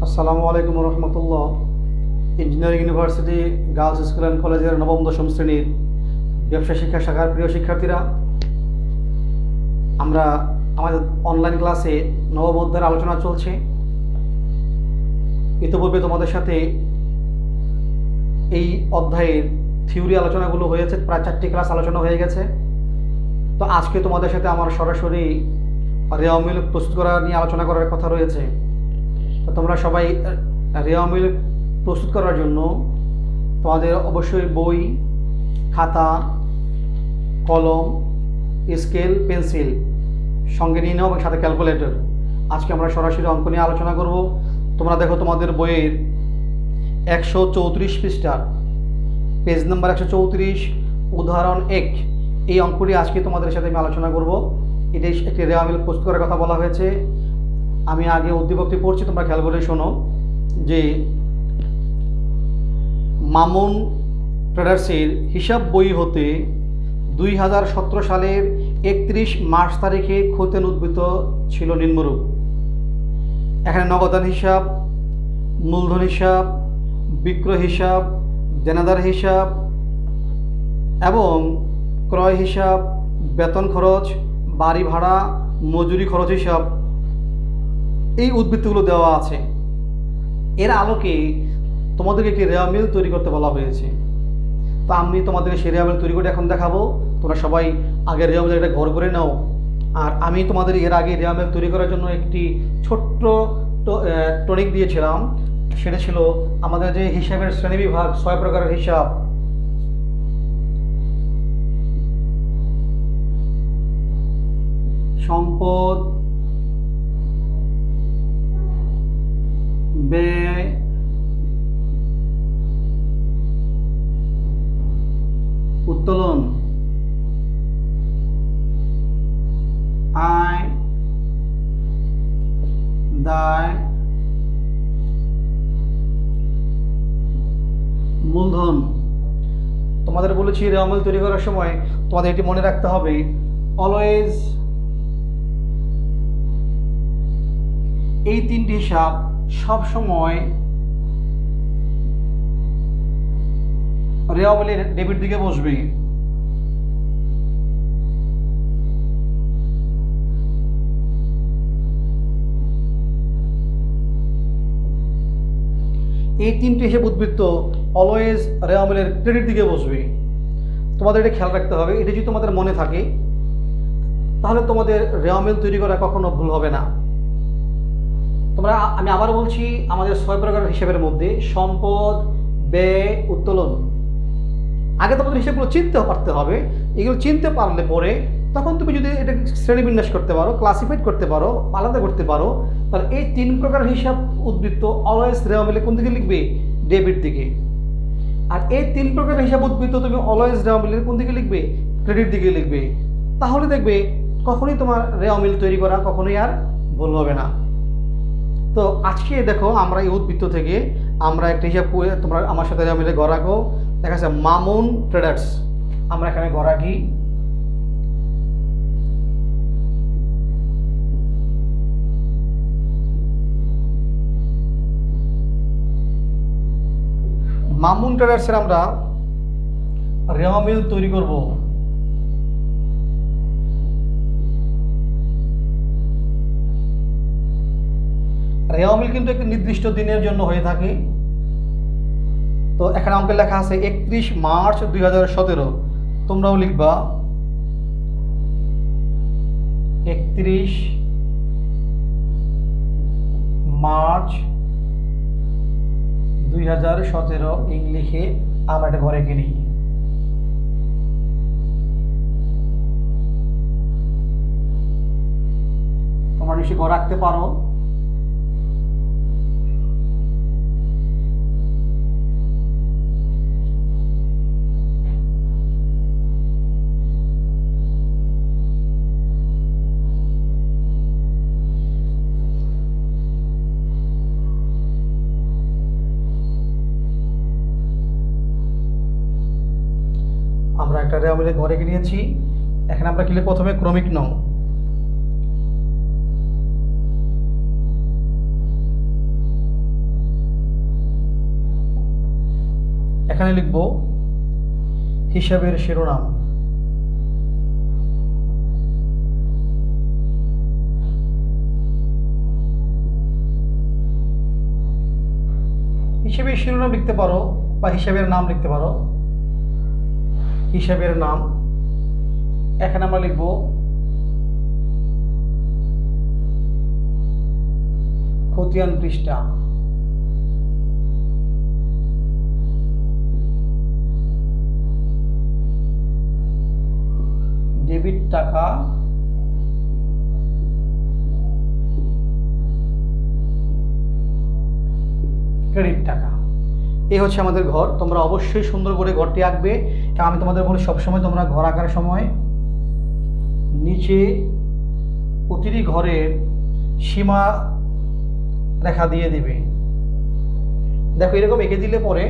আসসালামু আলাইকুম রহমতুল্লাহ। Engineering university girls school and কলেজের নবম দশম শ্রেণীর ব্যবসা শিক্ষা শাখার প্রিয় শিক্ষার্থীরা, আমরা আমাদের অনলাইন ক্লাসে নবম অধ্যায়ের আলোচনা চলছে। ইতিপূর্বে তোমাদের সাথে এই অধ্যায়ের থিওরি আলোচনাগুলো হয়েছে, প্রায় 4টি ক্লাস আলোচনা হয়ে গেছে। তো আজকে তোমাদের সাথে আমার সরাসরি রেওয়া মিল্ক প্রস্তুত করা নিয়ে আলোচনা করার কথা রয়েছে। তো তোমরা সবাই রেওয়া মিল্ক প্রস্তুত করার জন্য তোমাদের অবশ্যই বই, খাতা, কলম, স্কেল, পেন্সিল সঙ্গে নিয়ে নাও এবং সাথে ক্যালকুলেটর। আজকে আমরা সরাসরি অঙ্ক নিয়ে আলোচনা করব। তোমরা দেখো তোমাদের বইয়ের 134 পৃষ্ঠার পেজ নাম্বার 134, উদাহরণ 1, এই অঙ্কটি আজকে তোমাদের সাথে আমি আলোচনা করব। এটাই একটি রেওয়া মিল্ক প্রস্তুত করার কথা বলা হয়েছে। আমি আগে উদ্দীপকটি পড়ছি, তোমরা খেয়াল করে শোনো যে মামুন ট্রেডার্সের হিসাব বই হতে 2017 সালের 31 মার্চ তারিখে খতিয়ান উদ্ভূত ছিল নিম্নরূপ। এখানে নগদান হিসাব, মূলধন হিসাব, বিক্রয় হিসাব, দেনাদার হিসাব এবং ক্রয় হিসাব, বেতন খরচ, বাড়ি ভাড়া, মজুরি খরচ হিসাব, এই উদ্বৃত্তগুলো দেওয়া আছে। এর আলোকে তোমাদেরকে একটি রেওয়া মিল তৈরি করতে বলা হয়েছে। তো আমি তোমাদেরকে সেই রেওয়া মিল তৈরি করে এখন দেখাবো। তোমরা সবাই আগে রেওয়া মিল একটা ঘর করে নাও। আর আমি তোমাদের এর আগে রেওয়া মিল তৈরি করার জন্য একটি ছোট্ট টনিক দিয়েছিলাম। সেটা ছিল আমাদের যে হিসাবের শ্রেণীবিভাগ, 6 প্রকারের হিসাব। সম্পদ, ব্যয়, উত্তোলন, আয়, দায়, মূলধন। তোমাদের বলেছি রেওয়া মিল তৈরি করার সময় তোমাদের এটি মনে রাখতে হবে, অলওয়েজ এই 3টি হিসাব সব সময় রেওয়া মিলের ডেবিট দিকে বসবে। এই 3টি হিসাব উদ্বৃত্ত অলওয়েজ রেওয়া মিলের ক্রেডিট দিকে বসবে। তোমাদের এটা খেয়াল রাখতে হবে। এটা যদি তোমাদের মনে থাকে তাহলে তোমাদের রেওয়া মিল তৈরি করা কখনো ভুল হবে না। আমি আবার বলছি, আমাদের 6 প্রকারের হিসাবের মধ্যে সম্পদ, ব্যয়, উত্তোলন, আগে তোমাদের হিসাবগুলো চিনতে পারতে হবে। এগুলো চিনতে পারলে পরে তখন তুমি যদি এটা শ্রেণীবিন্যাস করতে পারো, ক্লাসিফাইড করতে পারো, আলাদা করতে পারো, তাহলে এই 3 প্রকারের হিসাব উদ্বৃত্ত অলওয়েজ রেওয়া মিলে কোন দিকে লিখবে? ডেবিট দিকে। আর এই 3 প্রকারের হিসাব উদ্বৃত্ত তুমি অলওয়েজ রেওয়া মিলের কোন দিকে লিখবে? ক্রেডিট দিকে লিখবে। তাহলে দেখবে কখনোই তোমার রেওয়া মিল তৈরি করা কখনোই আর ভুল হবে না। তো আজকে দেখো আমরা এই উদ্বৃত্ত থেকে আমরা একটা হিসাব করে, তোমরা আমার সাথে রেওয়া মিলে ঘর রাখো। দেখা যাচ্ছে মামুন ট্রেডার্স, আমরা এখানে ঘর রাখি। মামুন ট্রেডার্সের আমরা রেওয়া মিল তৈরি করব। রেওয়া মিল কিন্তু একটি নির্দিষ্ট দিনের জন্য হয়ে থাকে। তো এখানে অঙ্কে লেখা আছে 31 মার্চ 2017। তোমরাও লিখবা 31 মার্চ 2017 লিখে আমরা এটা ঘরে কিনি। তোমরা নিশ্চয়ই ঘর রাখতে পারো। আমরা একটা রেওয়া মিলে ঘরে নিয়েছি। এখানে আমরা কিনলে প্রথমে ক্রমিক নং, এখানে লিখব হিসাবের শিরোনাম। হিসাবের শিরোনাম লিখতে পারো বা হিসাবের নাম লিখতে পারো। হিসাবের নাম এখানে আমরা লিখব খতিয়ান পৃষ্ঠা। ডেবিট টাকা, ক্রেডিট টাকা, এই হচ্ছে আমাদের ঘর। তোমরা অবশ্যই সুন্দর করে ঘরটি আঁকবে। আমি তোমাদের বলি সবসময় তোমরা ঘর আঁকার সময় নিচে প্রতিটি ঘরের সীমা রেখা দিয়ে দিবে। দেখো এরকম এঁকে দিলে পরে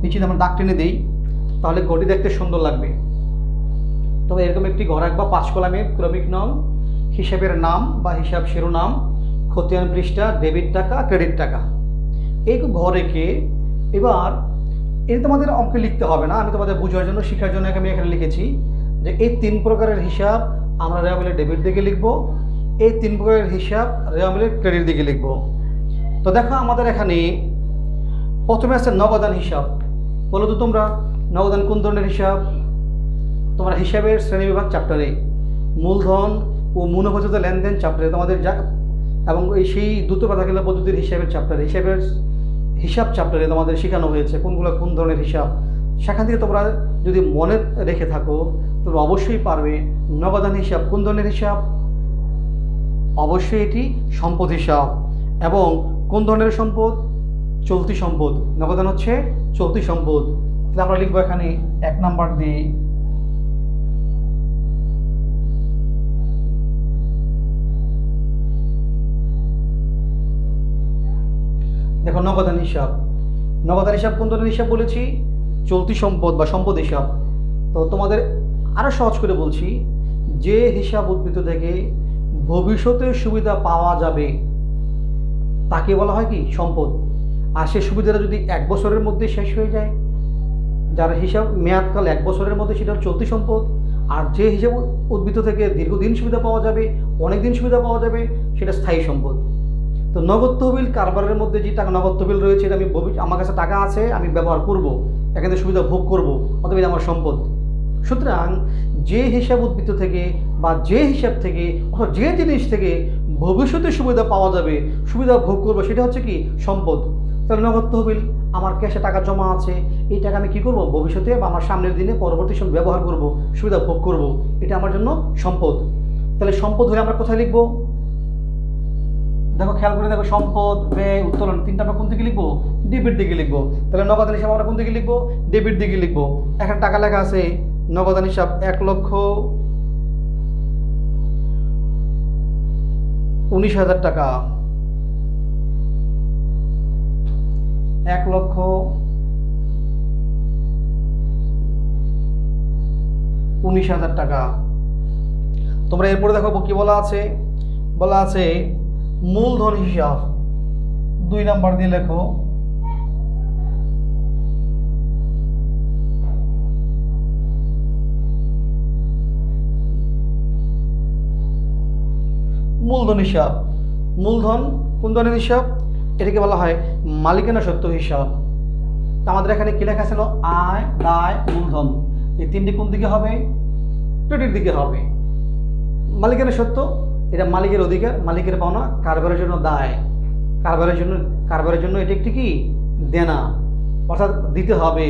নিচে আমরা দাগ টেনে দিই, তাহলে ঘরটি দেখতে সুন্দর লাগবে। তবে এরকম একটি ঘর আঁকবা 5 কলামে, ক্রমিক নং, হিসাবের নাম বা হিসাব শিরোনাম, খতিয়ান পৃষ্ঠা, ডেবিট টাকা, ক্রেডিট টাকা, এই ঘর এঁকে এবার এটা তোমাদের অঙ্কে লিখতে হবে না, আমি তোমাদের বোঝার জন্য শেখার জন্য আমি এখানে লিখেছি যে এই 3 প্রকারের হিসাব আমরা রেওয়া মিলে ডেবিট দিকে লিখব, এই 3 প্রকারের হিসাব রেওয়া মিলে ক্রেডিট দিকে লিখব। তো দেখো আমাদের এখানে প্রথমে আছে নগদান হিসাব। বলো তো তোমরা নগদান কোন ধরনের হিসাব? তোমরা হিসাবের শ্রেণীবিভাগ চ্যাপ্টারে, মূলধন ও মুনাফাজত লেনদেন চ্যাপ্টারে তোমাদের এবং সেই দ্রুত প্রাধান্য পদ্ধতির হিসাবের চ্যাপ্টারে, হিসাব চ্যাপ্টারে তোমাদের শেখানো হয়েছে কোনগুলো কোন ধরনের হিসাব। সেখান থেকে তোমরা যদি মনে রেখে থাকো তোমরা অবশ্যই পারবে নগদান হিসাব কোন ধরনের হিসাব। অবশ্যই এটি সম্পদ হিসাব, এবং কোন ধরনের সম্পদ? চলতি সম্পদ। নগদান হচ্ছে চলতি সম্পদ। তাহলে আমরা লিখবো এখানে 1 নাম্বার দিই দেখো নগদান হিসাব। নগদান হিসাব কোন ধরনের হিসাব বলেছি? চলতি সম্পদ বা সম্পদ হিসাব। তো তোমাদের আরও সহজ করে বলছি, যে হিসাব উদ্বৃত্ত থেকে ভবিষ্যতে সুবিধা পাওয়া যাবে তাকে বলা হয় কি? সম্পদ। আর সে সুবিধাটা যদি 1 বছরের মধ্যে শেষ হয়ে যায়, যার হিসাব মেয়াদকাল 1 বছরের মধ্যে, সেটা চলতি সম্পদ। আর যে হিসাব উদ্বৃত্ত থেকে দীর্ঘদিন সুবিধা পাওয়া যাবে, অনেক দিন সুবিধা পাওয়া যাবে, সেটা স্থায়ী সম্পদ। তো নগদ তহবিল কারবারের মধ্যে যে টাকা নগদ তহবিল রয়েছে, এটা আমি আমার কাছে টাকা আছে, আমি ব্যবহার করব, এখান থেকে সুবিধা ভোগ করব, অথবা এটা আমার সম্পদ। সুতরাং যে হিসাব উদ্বৃত্ত থেকে বা যে হিসাব থেকে অথবা যে জিনিস থেকে ভবিষ্যতে সুবিধা পাওয়া যাবে, সুবিধা ভোগ করবো, সেটা হচ্ছে কি? সম্পদ। তাহলে নগদ তহবিল, আমার ক্যাশে টাকা জমা আছে, এই টাকা আমি কী করব? ভবিষ্যতে বা আমার সামনের দিনে পরবর্তী সময় ব্যবহার করব, সুবিধা ভোগ করব, এটা আমার জন্য সম্পদ। তাহলে সম্পদ হলে আমরা কোথায় লিখব? দেখো খেয়াল করে দেখো, সম্পদ, ব্যয়, উত্তোলন, 3টা আমরা কোন দিকে লিখবো? ডেবিট দিকে লিখবো। তাহলে নগদান হিসাব আমরা কোন দিকে লিখবো? ডেবিট দিকে লিখবো। এখানে টাকা লেখা আছে নগদান হিসাব 1,19,000 টাকা, 1,19,000 টাকা। তোমরা এরপরে দেখো কি বলা আছে? বলা আছে মূলধন হিসাব। 2 নাম্বার দিয়ে লেখো মূলধন হিসাব। মূলধন কোন ধরনের হিসাব? এটাকে বলা হয় মালিকানা সত্ত্ব হিসাব। আমাদের এখানে কি লেখা ছিল? আয়, দায়, মূলধন, এই 3টি কোন দিকে হবে? ক্রেডিট দিকে হবে। মালিকানা সত্ত্ব, এটা মালিকের অধিকার, মালিকের পাওনা, কারবারের জন্য দায়, কারবারের জন্য এটি একটি কি? দেনা, অর্থাৎ দিতে হবে,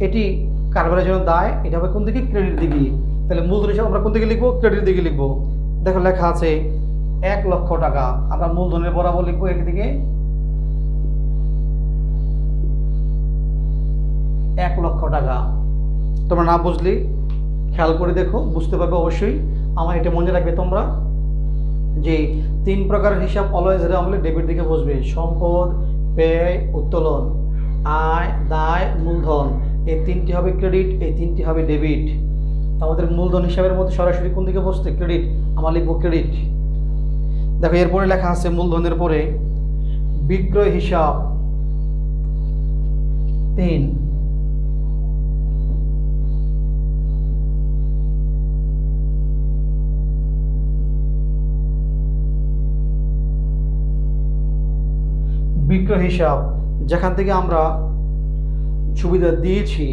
এটি কারবারের জন্য দায়, এটা হবে কোন দিকে? ক্রেডিট দিকে। তাহলে মূলধন হিসাব আমরা কোন দিকে লিখবো? ক্রেডিট দিকে লিখবো। দেখো লেখা আছে 1 লক্ষ টাকা, আমরা মূলধনের বরাবর লিখবো একদিকে 1 লক্ষ টাকা। তোমরা না বুঝলে খেয়াল করে দেখো, বুঝতে পারবে অবশ্যই। আমার এটা মনে রাখবে তোমরা যে 3 প্রকারের হিসাব অলওয়েজ আমরা ডেবিট দিকে বসবে। সম্পদ, ব্যয়, উত্তোলন, আয়, দায়, মূলধন, এই 3টি হবে ক্রেডিট, এই 3টি হবে ডেবিট। আমাদের মূলধন হিসাবের মধ্যে সরাসরি কোন দিকে বসছে? ক্রেডিট, আমরা লিখবো ক্রেডিট। দেখো এরপরে লেখা আছে মূলধনের পরে বিক্রয় হিসাব 3। বিক্রয় হিসাব, যেখান থেকে আমরা সুবিধা দিয়েছি,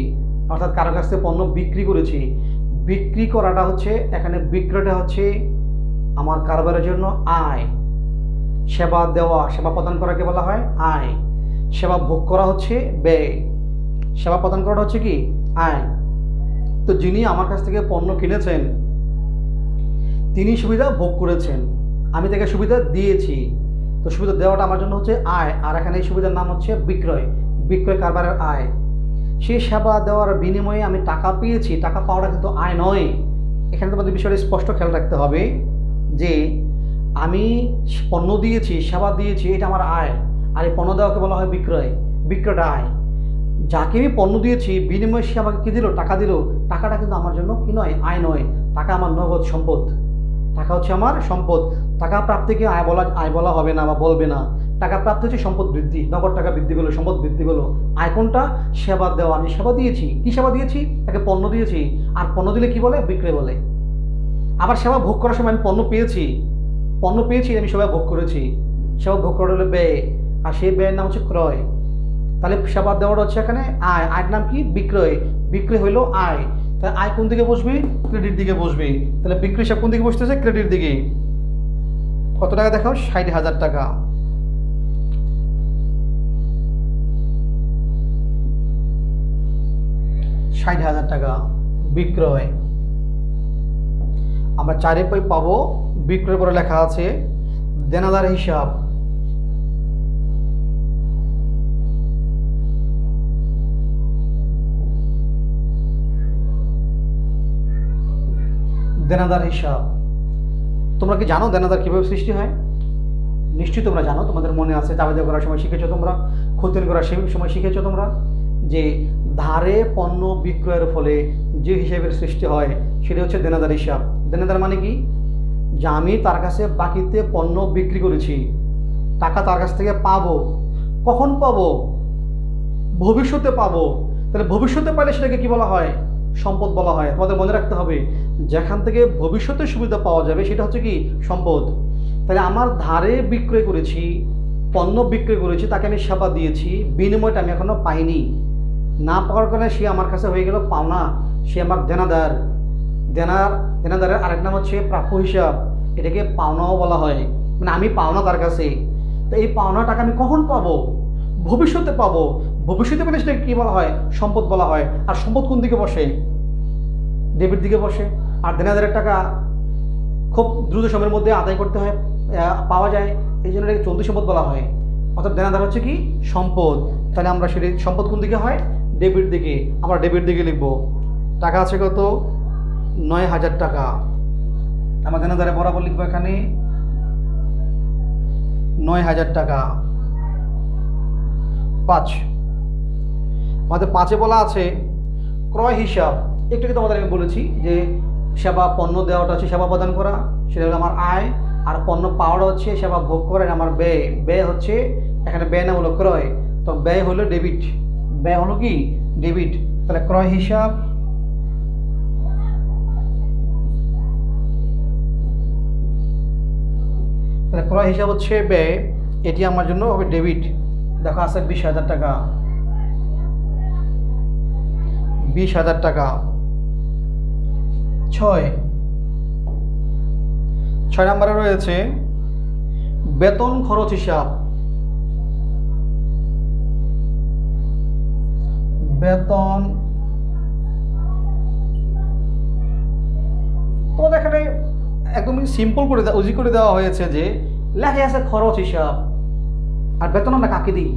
অর্থাৎ কারো কাছ থেকে পণ্য বিক্রি করেছি। বিক্রি করাটা হচ্ছে, এখানে বিক্রয়টা হচ্ছে আমার কারবারের জন্য আয়। সেবা দেওয়া, সেবা প্রদান করাকে বলা হয় আয়। সেবা ভোগ করা হচ্ছে ব্যয়। সেবা প্রদান করাটা হচ্ছে কি আয়। তো যিনি আমার কাছ থেকে পণ্য কিনেছেন তিনি সুবিধা ভোগ করেছেন, আমি তাকে সুবিধা দিয়েছি। তো সুবিধা দেওয়াটা আমার জন্য হচ্ছে আয়, আর এখানে এই সুবিধার নাম হচ্ছে বিক্রয়। বিক্রয় কারবারের আয়। সেই সেবা দেওয়ার বিনিময়ে আমি টাকা পেয়েছি, টাকা পাওয়াটা কিন্তু আয় নয়। এখানে তোমাদের বিষয়টা স্পষ্ট খেয়াল রাখতে হবে যে আমি পণ্য দিয়েছি, সেবা দিয়েছি, এটা আমার আয়। আর এই পণ্য দেওয়াকে বলা হয় বিক্রয়। বিক্রয়টা আয়। যাকে আমি পণ্য দিয়েছি বিনিময়ে সে আমাকে কী দিল, টাকা দিল। টাকাটা কিন্তু আমার জন্য কি নয়, আয় নয়। টাকা আমার নগদ সম্পদ। টাকা হচ্ছে আমার সম্পদ। টাকা প্রাপ্তিকে আয় বলা হবে না বা বলবে না। টাকা প্রাপ্তি হচ্ছে সম্পদ বৃদ্ধি। নগদ টাকা বৃদ্ধি পেলো, সম্পদ বৃদ্ধি পেলো। আয় কোনটা? সেবা দেওয়া। আমি সেবা দিয়েছি। কি সেবা দিয়েছি? তাকে পণ্য দিয়েছি। আর পণ্য দিলে কি বলে? বিক্রয় বলে। আবার সেবা ভোগ করার সময় আমি পণ্য পেয়েছি, আমি সেবা ভোগ করেছি। সেবা ভোগ করা হলো ব্যয়, আর সেই ব্যয়ের নাম হচ্ছে ক্রয়। তাহলে সেবা দেওয়াটা হচ্ছে এখানে আয়। আয়ের নাম কি? বিক্রয়। বিক্রয় হইলো আয়। তাহলে আয় কোন দিকে বসবে? ক্রেডিট দিকে বসবে। তাহলে বিক্রয় হিসাব কোন দিকে বসতেছে? ক্রেডিট দিকে। কত টাকা দেখাও? 60,000 টাকা। টাকা বিক্রয়। আমরা 4 পাবো বিক্রয় পরে লেখা আছে দেনাদার হিসাব। দেনাদার হিসাব। তোমরা কি জানো দেনাদার কিভাবে সৃষ্টি হয়? নিশ্চয়ই তোমরা জানো, তোমাদের মনে আছে, জাবেদা করার সময় শিখেছো তোমরা, খতিয়ান করার সময় শিখেছো তোমরা, যে ধারে পণ্য বিক্রয়ের ফলে যে হিসাবের সৃষ্টি হয় সেটা হচ্ছে দেনাদার হিসাব। দেনাদার মানে কি? যে আমি তার কাছে বাকিতে পণ্য বিক্রি করেছি, টাকা তার কাছ থেকে পাবো। কখন পাবো? ভবিষ্যতে পাবো। তাহলে ভবিষ্যতে পাইলে সেটাকে কি বলা হয়? সম্পদ বলা হয়। তোমাদের মনে রাখতে হবে, যেখান থেকে ভবিষ্যতে সুবিধা পাওয়া যাবে সেটা হচ্ছে কি? সম্পদ। তাহলে আমার ধারে বিক্রয় করেছি, পণ্য বিক্রয় করেছি, তাকে আমি সেবা দিয়েছি, বিনিময়টা আমি এখনো পাইনি। না পাওয়ার কারণে সে আমার কাছে হয়ে গেল পাওনা, সে আমার দেনাদার। দেনাদারের আরেক নাম হচ্ছে প্রাপ্য হিসাব। এটাকে পাওনাও বলা হয়, মানে আমি পাওনা তার কাছে। তো এই পাওনা টাকা আমি কখন পাবো? ভবিষ্যতে পাবো। ভবিষ্যতে পেলে সেটাকে কী বলা হয়? সম্পদ বলা হয়। আর সম্পদ কোন দিকে বসে? ডেবিট দিকে বসে। আর দেনাদারের টাকা খুব দ্রুত সময়ের মধ্যে আদায় করতে হয়, পাওয়া যায়, এই জন্য এটাকে চলতি সম্পদ বলা হয়। অর্থাৎ দেনাদার হচ্ছে কি? সম্পদ। তাহলে আমরা সেটি সম্পদ কোন দিকে হয়? ডেবিট দিকে। আমরা ডেবিট দিকে লিখবো। টাকা আছে কত? 9,000 টাকা। আমরা দেনাদারে বরাবর লিখবো এখানে 9,000 টাকা। 5 আমাদের 5-এ বলা আছে ক্রয় হিসাব। একটু কি তোমাদের আমি বলেছি যে সেবা পণ্য দেওয়াটা হচ্ছে সেবা প্রদান করা, সেটা হলো আমার আয়। আর পণ্য পাওয়াটা হচ্ছে সেবা ভোগ করা, আমার ব্যয়। ব্যয় হচ্ছে এখানে ব্যয় না হলো ক্রয়, তো ব্যয় হলো ডেবিট। ব্যয় হলো কি? ডেবিট। তাহলে ক্রয় হিসাব, তাহলে ক্রয় হিসাব হচ্ছে ব্যয়, এটি আমার জন্য হবে ডেবিট। দেখো আছে 20,000 টাকা। 20,000 টাকা। 6 নম্বরে রয়েছে বেতন খরচ হিসাব। বেতন, তোমাদের এখানে একদমই সিম্পল করে উজি করে দেওয়া হয়েছে যে লেখা আছে খরচ হিসাব। আর বেতন আমরা কাকে দিই?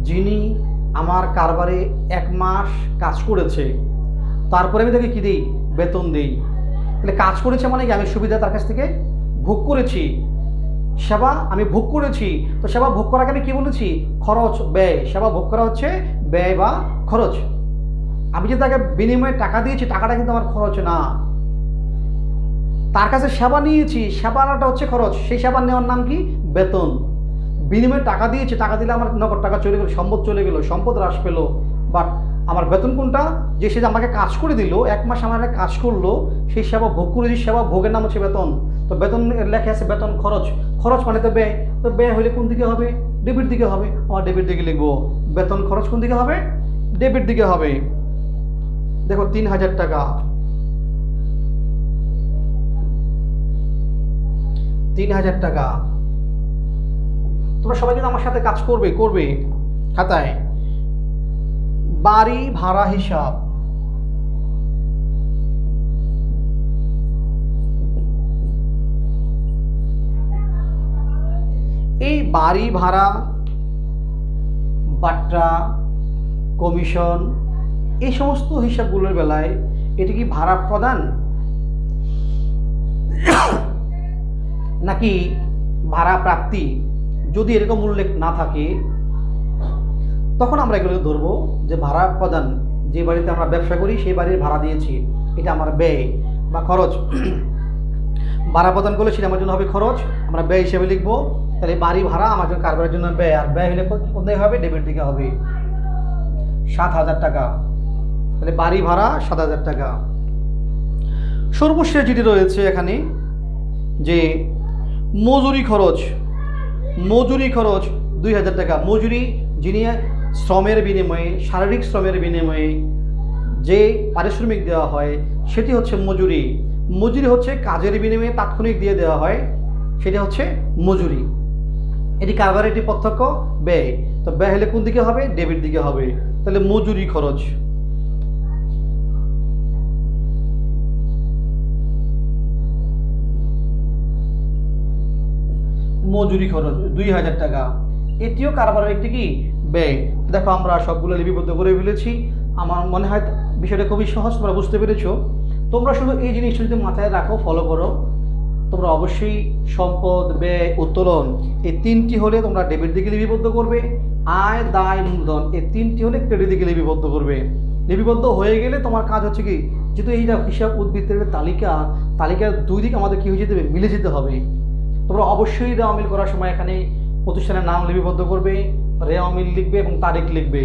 যিনি আমার কারবারে 1 মাস কাজ করেছে, তারপরে আমি তাকে কী দিই? বেতন দিই। তাহলে কাজ করেছে মানে কি? আমি সুবিধা তার কাছ থেকে ভোগ করেছি, সেবা আমি ভোগ করেছি। তো সেবা ভোগ করাকে আমি কী বলেছি? খরচ, ব্যয়। সেবা ভোগ করা হচ্ছে ব্যয় বা খরচ। আমি যে তাকে বিনিময়ে টাকা দিয়েছি, টাকাটা কিন্তু আমার খরচ না। তার কাছে সেবা নিয়েছি, সেবাটা হচ্ছে খরচ। সেই সেবা নেওয়ার নাম কি? বেতন। বিনিময়ে টাকা দিয়েছি, টাকা দিলে আমার নগদ টাকা চলে গেলো, সম্পদ চলে গেলো, সম্পদ হ্রাস পেলো, বাট আমার বেতন কোনটা, যে সে যে আমাকে কাজ করে দিল, 1 মাস আমার কাজ করলো, সেই সেবা ভোগ করে, যে সেবা ভোগের নাম হচ্ছে বেতন। তো বেতন লেখা আছে বেতন খরচ, খরচ মানে তো ব্যয়, তো ব্যয় হলে কোন দিকে হবে? ডেবিট দিকে হবে। আমার ডেবিট দিকে লিখবো। বেতন খরচ কোন দিকে হবে? ডেবিট দিকে হবে। দেখো 3000 টাকা, 3000 টাকা। তোমরা সবাই কিন্তু আমার সাথে কাজ করবে খাতায়। বাড়ি ভাড়া হিসাব, এই বাড়ি ভাড়া, বাট্টা, কমিশন, এই সমস্ত হিসাবগুলোর বেলায় এটি কি ভাড়া প্রদান নাকি ভাড়া প্রাপ্তি? যদি এরকম উল্লেখ না থাকে তখন আমরা এগুলোকে ধরবো যে ভাড়া প্রদান। যে বাড়িতে আমরা ব্যবসা করি সেই বাড়ির ভাড়া দিয়েছি, এটা আমার ব্যয় বা খরচ। ভাড়া প্রদান করলে সেটা আমার জন্য হবে খরচ, আমরা ব্যয় হিসেবে লিখবো। তাহলে বাড়ি ভাড়া আমার জন্য কারবারের জন্য ব্যয়, আর ব্যয় হলে কোন দিকে হবে? ডেবিট দিকে হবে। 7000 টাকা, তাহলে বাড়ি ভাড়া 7000 টাকা। সর্বশেষ যেটি রয়েছে এখানে যে মজুরি খরচ, মজুরি খরচ 2000 টাকা। মজুরি যিনি শ্রমের বিনিময়ে, শারীরিক শ্রমের বিনিময়ে যে পারিশ্রমিক দেওয়া হয় সেটি হচ্ছে মজুরি। মজুরি হচ্ছে কাজের বিনিময়ে তাৎক্ষণিক দিয়ে দেওয়া হয়, সেটা হচ্ছে মজুরি। এটি কারবারের একটি প্রত্যক্ষ ব্যয়। তো ব্যয় হলে কোন দিকে হবে? ডেবিট দিকে হবে। তাহলে মজুরি খরচ। মজুরি খরচ 2000 টাকা, এটিও কারবারের একটি কি ব্যয়। দেখো আমরা সবগুলো লিপিবদ্ধ করে ফেলেছি। আমার মনে হয় বিষয়টা খুবই সহজ, তোমরা বুঝতে পেরেছো। তোমরা শুধু এই জিনিসটা যদি মাথায় রাখো, ফলো করো, তোমরা অবশ্যই সম্পদ, ব্যয়, উত্তোলন এই 3টি হলে তোমরা ডেবিট দিকে লিপিবদ্ধ করবে। আয়, দায়, মূলধন এই 3টি হলে ক্রেডিট দিকে লিপিবদ্ধ করবে। লিপিবদ্ধ হয়ে গেলে তোমার কাজ হচ্ছে কি, যেহেতু এইটা হিসাব উদ্বৃত্তের তালিকার 2 দিক আমাদের কি হয়ে যেতে হবে? মিলে যেতে হবে। তোমরা অবশ্যই রেওয়া মিল করার সময় এখানে প্রতিষ্ঠানের নাম লিপিবদ্ধ করবে, রেওয়া মিল লিখবে এবং তারিখ লিখবে।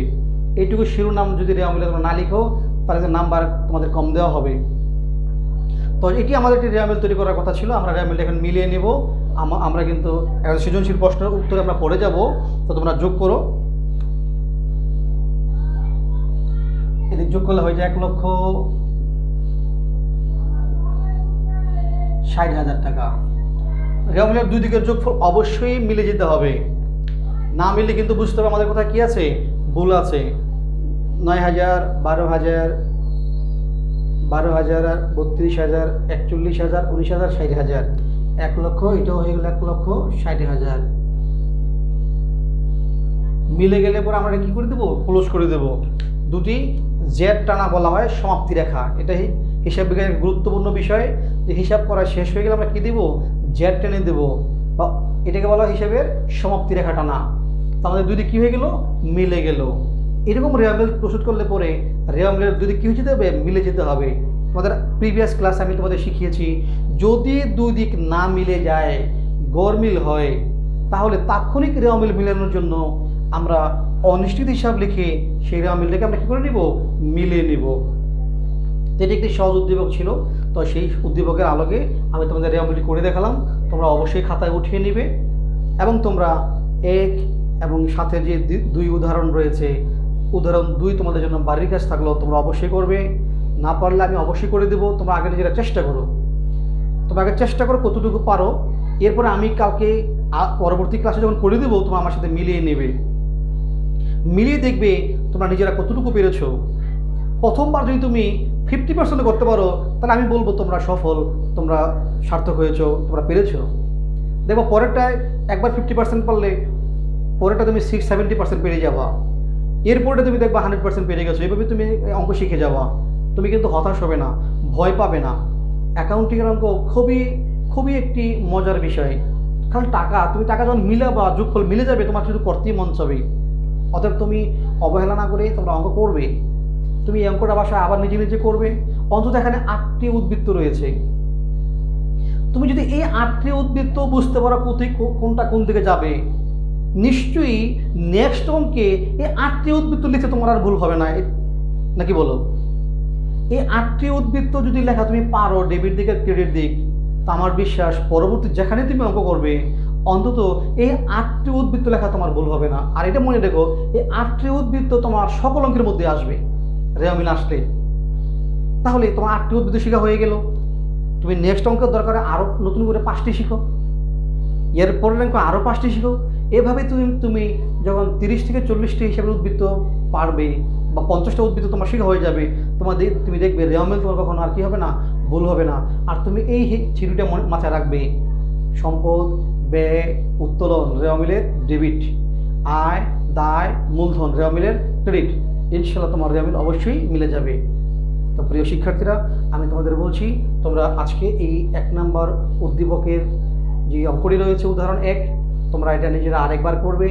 এইটুকু শিরোনাম যদি রেওয়া মিলে তোমরা না লিখো তাহলে নাম্বার তোমাদের কম দেওয়া হবে। তো এটি আমাদের একটি রেওয়া মিল তৈরি করার কথা ছিল। আমরা রেওয়া মিলটা এখন মিলিয়ে নেব। আমরা কিন্তু একটা সৃজনশীল প্রশ্নের উত্তরে আমরা পড়ে যাব। তো তোমরা যোগ করো। এদিক যোগ করলে হয়ে যায় 1,60,000 টাকা। রেওয়া মিলের 2 দিকের যোগফল অবশ্যই মিলে যেতে হবে। না মিললে কিন্তু বুঝতে হবে আমাদের কোথায় কি আছে, ভুল আছে। 9,000, 12,000, 12,000, 32,000, 41,000, 19,000, 60,000, 1 লক্ষ। এটাও হয়ে গেল 1,60,000। মিলে গেলে পরে আমরা কি করে দেবো? ক্লোজ করে দেবো। 2টি জেড টানা বলা হয় সমাপ্তি রেখা। এটাই হিসাব বিজ্ঞানের গুরুত্বপূর্ণ বিষয়, যে হিসাব করা শেষ হয়ে গেলে আমরা কি দেবো? জেড টেনে দেবো, বা এটাকে বলা হয় হিসাবের সমাপ্তি রেখা টানা। তো আমাদের 2 দিক কী হয়ে গেল? মিলে গেল। এরকম রেওয়া মিল প্রস্তুত করলে পরে রেওয়া মিলের 2 দিক কী হয়ে যেতে হবে? মিলে যেতে হবে। তোমাদের প্রিভিয়াস ক্লাসে আমি তোমাদের শিখিয়েছি, যদি 2 দিক না মিলে যায়, গড়মিল হয়, তাহলে তাৎক্ষণিক রেওয়া মিল মিলানোর জন্য আমরা অনিশ্চিত হিসাব লিখে সেই রেওয়া মিলটাকে আমরা কী করে নিব? মিলিয়ে নিব। এটি একটি সহজ উদ্দীপক ছিল। তো সেই উদ্দীপকের আলোকে আমি তোমাদের রেওয়া মিলটি করে দেখালাম। তোমরা অবশ্যই খাতায় উঠিয়ে নিবে এবং তোমরা 1 এবং সাথে যে 2 উদাহরণ রয়েছে, উদাহরণ 2 তোমাদের জন্য বাড়ির কাজ থাকলো, তোমরা অবশ্যই করবে। না পারলে আমি অবশ্যই করে দেবো। তোমরা আগে নিজেরা চেষ্টা করো, তোমরা আগে চেষ্টা করো কতটুকু পারো। এরপরে আমি কালকে পরবর্তী ক্লাসে যখন করে দেবো, তোমরা আমার সাথে মিলিয়ে নেবে, মিলিয়ে দেখবে তোমরা নিজেরা কতটুকু পেরেছো। প্রথমবার যদি তুমি 50% করতে পারো, তাহলে আমি বলবো তোমরা সফল, তোমরা সার্থক হয়েছো, তোমরা পেরেছো। দেখো পরেরটায় একবার 50% পারলে পরেরটা তুমি 60-70% পেরে যাবা। এরপরে তুমি দেখবা 100% পেরে গেছো। এভাবে তুমি অঙ্ক শিখে যাওয়া। তুমি কিন্তু হতাশ হবে না, ভয় পাবে না। অ্যাকাউন্টিংয়ের অঙ্ক খুবই খুবই একটি মজার বিষয়। কারণ তুমি টাকা যখন মিলাবা, যোগফল মিলে যাবে, তোমার শুধু করতেই মন চাবে। অতএব তুমি অবহেলা না করে তোমরা অঙ্ক করবে। তুমি এই অঙ্কটা বাসায় আবার নিজে নিজে করবে। অন্তত এখানে 8টি উদ্বৃত্ত রয়েছে। তুমি যদি এই 8টি উদ্বৃত্ত বুঝতে পারো কোনটা কোন দিকে যাবে, নিশ্চয়ই নেক্সট অঙ্কে এই 8টি উদ্বৃত্ত লিখতে তোমার আর ভুল হবে না। নাকি বলো? এই 8টি উদ্বৃত্ত যদি লেখা তুমি পারো, ডেবিট দিক আর ক্রেডিট দিক, তা আমার বিশ্বাস পরবর্তী যেখানে তুমি অঙ্ক করবে অন্তত এই 8টি উদ্বৃত্ত লেখা তোমার ভুল হবে না। আর এটা মনে রেখো, এই 8টি উদ্বৃত্ত তোমার সকল অঙ্কের মধ্যে আসবে রেওয়া মিল আসলে। তাহলে তোমার 8টি উদ্বৃত্ত শেখা হয়ে গেল। তুমি নেক্সট অঙ্কের দরকারে আরও নতুন করে 5টি শিখো, এর পরের অঙ্ক আরও 5টি শিখো। এভাবে তুমি যখন 30 থেকে 40টি হিসাবের উদ্বৃত্ত পারবে বা 50টা উদ্বৃত্ত তোমার শেখা হয়ে যাবে, তুমি দেখবে রেওয়া মিল তোমার কখনো আর কি হবে না, ভুল হবে না। আর তুমি এই থিওরিটা মাথায় রাখবে, সম্পদ, ব্যয়, উত্তোলন রেওয়া মিলের ডেবিট, আয়, দায়, মূলধন রেওয়া মিলের ক্রেডিট। ইনশাল্লাহ তোমার রেওয়া মিল অবশ্যই মিলে যাবে। তো প্রিয় শিক্ষার্থীরা, আমি তোমাদের বলছি, তোমরা আজকে এই 1 নম্বর উদ্দীপকের যে অঙ্কটি রয়েছে উদাহরণ 1, তোমরা এটা নিজেরা আরেকবার করবে,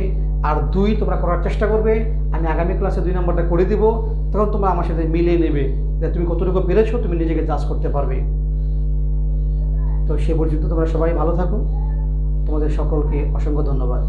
আর 2 তোমরা করার চেষ্টা করবে। আমি আগামী ক্লাসে 2 নম্বরটা করে দিব, তখন তোমরা আমার সাথে মিলিয়ে নেবে যে তুমি কতটুকু পেরেছো, তুমি নিজেকে জাজ করতে পারবে। তো সে পর্যন্ত তোমরা সবাই ভালো থাকো, তোমাদের সকলকে অসংখ্য ধন্যবাদ।